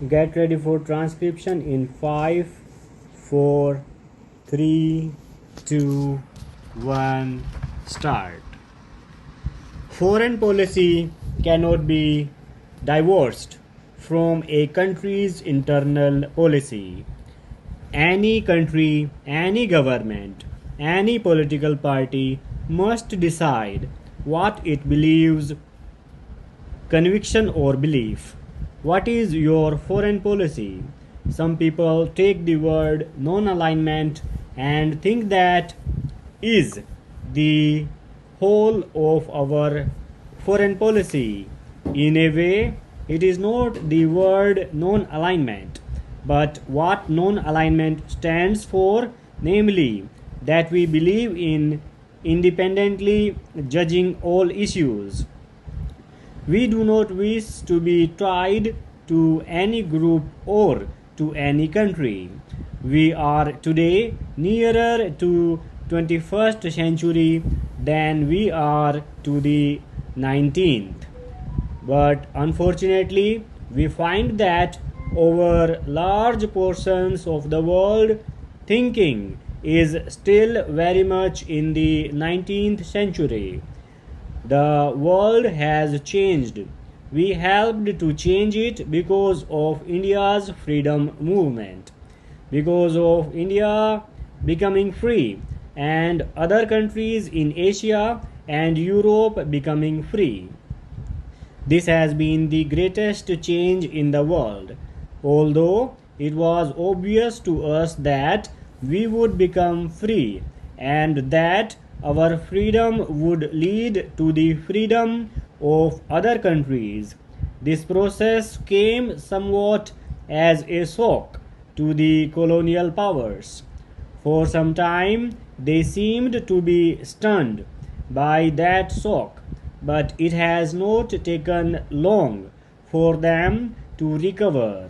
Get ready for transcription in 5, 4, 3, 2, 1, start. Foreign policy cannot be divorced from a country's internal policy. Any country, any government, any political party must decide what it believes, conviction or belief. What is your foreign policy? Some people take the word non-alignment and think that is the whole of our foreign policy. In a way, it is not the word non-alignment, but what non-alignment stands for, namely that we believe in independently judging all issues. We do not wish to be tied to any group or to any country. We are today nearer to 21st century than we are to the 19th. But unfortunately, we find that over large portions of the world, thinking is still very much in the 19th century. The world has changed. We helped to change it because of India's freedom movement, because of India becoming free, and other countries in Asia and Europe becoming free. This has been the greatest change in the world, although it was obvious to us that we would become free and that our freedom would lead to the freedom of other countries. This process came somewhat as a shock to the colonial powers. For some time, they seemed to be stunned by that shock, but it has not taken long for them to recover.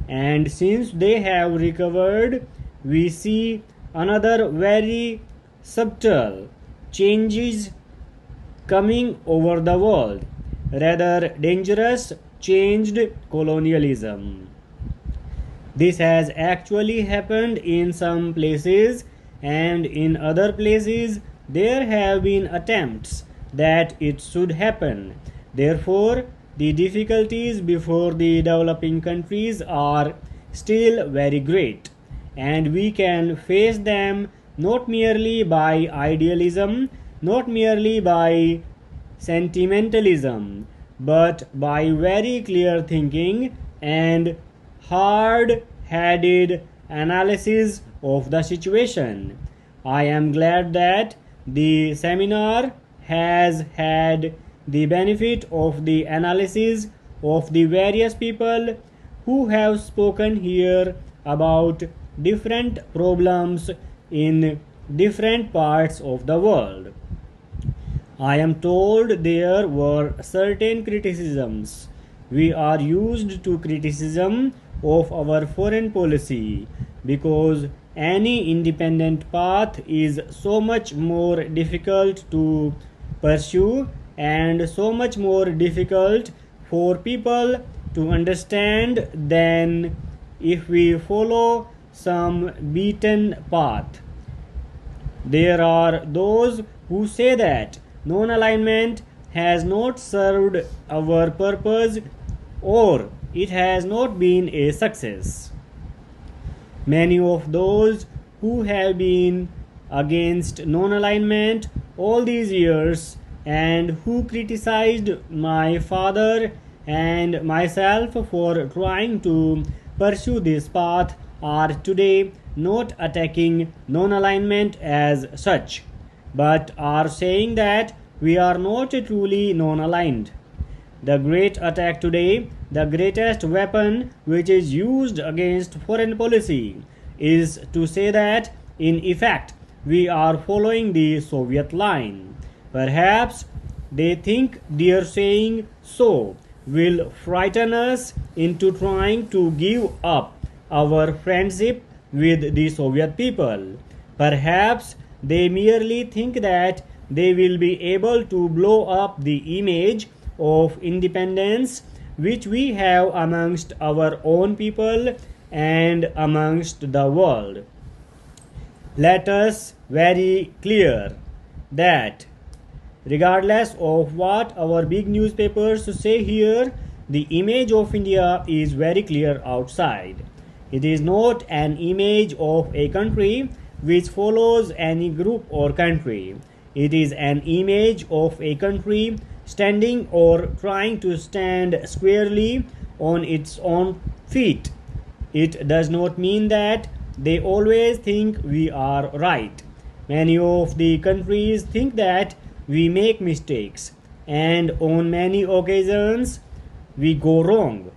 And since they have recovered, we see another very subtle changes coming over the world, rather dangerous changed colonialism. This has actually happened in some places, and in other places there have been attempts that it should happen. Therefore, the difficulties before the developing countries are still very great, and we can face them not merely by idealism, not merely by sentimentalism, but by very clear thinking and hard-headed analysis of the situation. I am glad that the seminar has had the benefit of the analysis of the various people who have spoken here about different problems in different parts of the world. I am told there were certain criticisms. We are used to criticism of our foreign policy because any independent path is so much more difficult to pursue and so much more difficult for people to understand than if we follow some beaten path. There are those who say that non-alignment has not served our purpose or it has not been a success. Many of those who have been against non-alignment all these years and who criticized my father and myself for trying to pursue this path are today not attacking non-alignment as such, but are saying that we are not truly non-aligned. The great attack today, the greatest weapon which is used against foreign policy, is to say that in effect we are following the Soviet line. Perhaps they think their saying so will frighten us into trying to give up our friendship with the Soviet people. Perhaps they merely think that they will be able to blow up the image of independence which we have amongst our own people and amongst the world. Let us very clear that regardless of what our big newspapers say here, the image of India is very clear outside. It is not an image of a country which follows any group or country. It is an image of a country standing or trying to stand squarely on its own feet. It does not mean that they always think we are right. Many of the countries think that we make mistakes, and on many occasions we go wrong.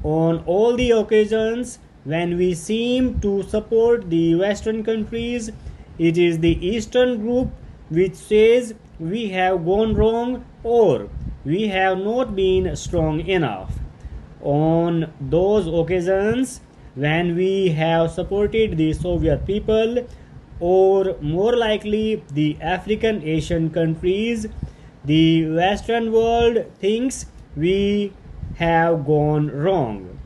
On all the occasions when we seem to support the Western countries, it is the Eastern group which says we have gone wrong or we have not been strong enough. On those occasions when we have supported the Soviet people, or more likely the African Asian countries, the Western world thinks we have gone wrong.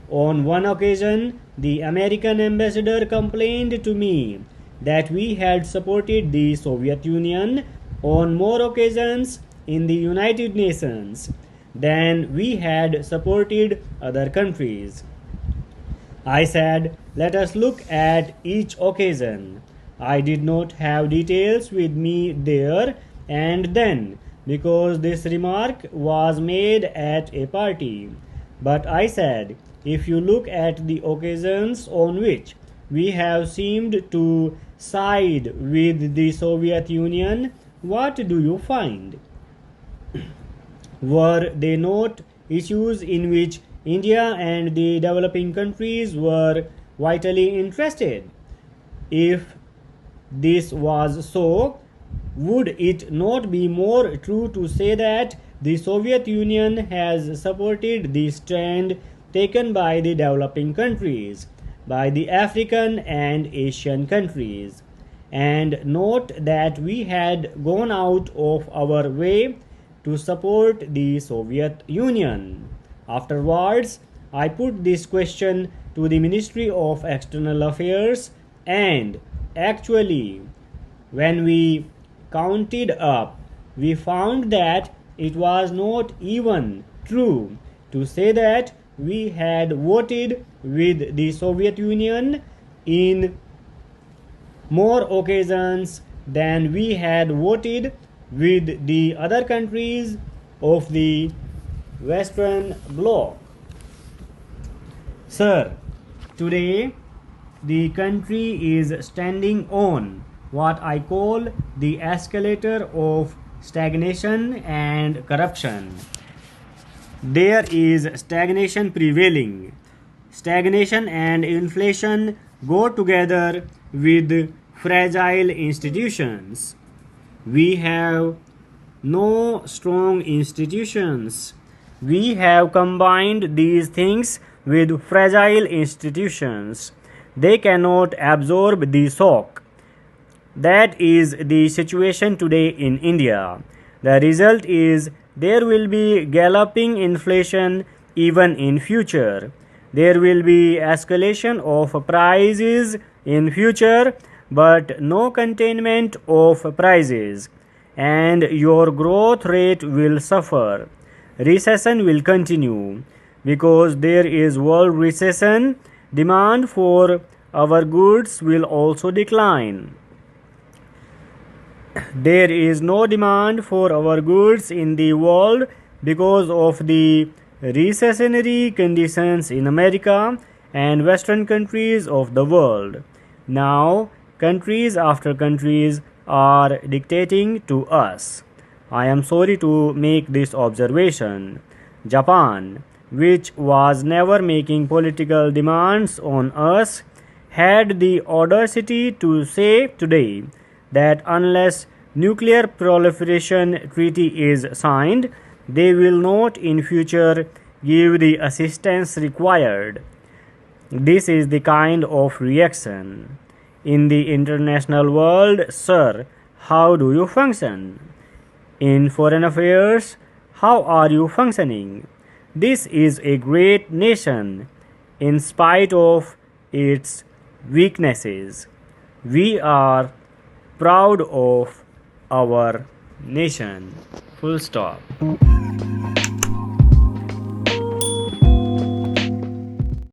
On one occasion, the American ambassador complained to me that we had supported the Soviet Union on more occasions in the United Nations than we had supported other countries. I said, let us look at each occasion. I did not have details with me there and then because this remark was made at a party. But I said, if you look at the occasions on which we have seemed to side with the Soviet Union, what do you find? Were they not issues in which India and the developing countries were vitally interested? If this was so, would it not be more true to say that the Soviet Union has supported the stand taken by the developing countries, by the African and Asian countries, and note that we had gone out of our way to support the Soviet Union? Afterwards, I put this question to the Ministry of External Affairs, and actually, when we counted up, we found that it was not even true to say that we had voted with the Soviet Union in more occasions than we had voted with the other countries of the Western Bloc. Sir, today the country is standing on what I call the escalator of stagnation and corruption. There is stagnation prevailing. Stagnation and inflation go together with fragile institutions. We have no strong institutions. We have combined these things with fragile institutions. They cannot absorb the shock. That is the situation today in India. The result is there will be galloping inflation even in future. There will be escalation of prices in future, but no containment of prices, and your growth rate will suffer. Recession will continue because there is world recession. Demand for our goods will also decline. There is no demand for our goods in the world because of the recessionary conditions in America and Western countries of the world. Now, countries after countries are dictating to us. I am sorry to make this observation. Japan, which was never making political demands on us, had the audacity to say today that unless nuclear proliferation treaty is signed, they will not in future give the assistance required. This is the kind of reaction. In the international world, sir, how do you function? In foreign affairs, how are you functioning? This is a great nation in spite of its weaknesses. We are proud of our nation. Full stop.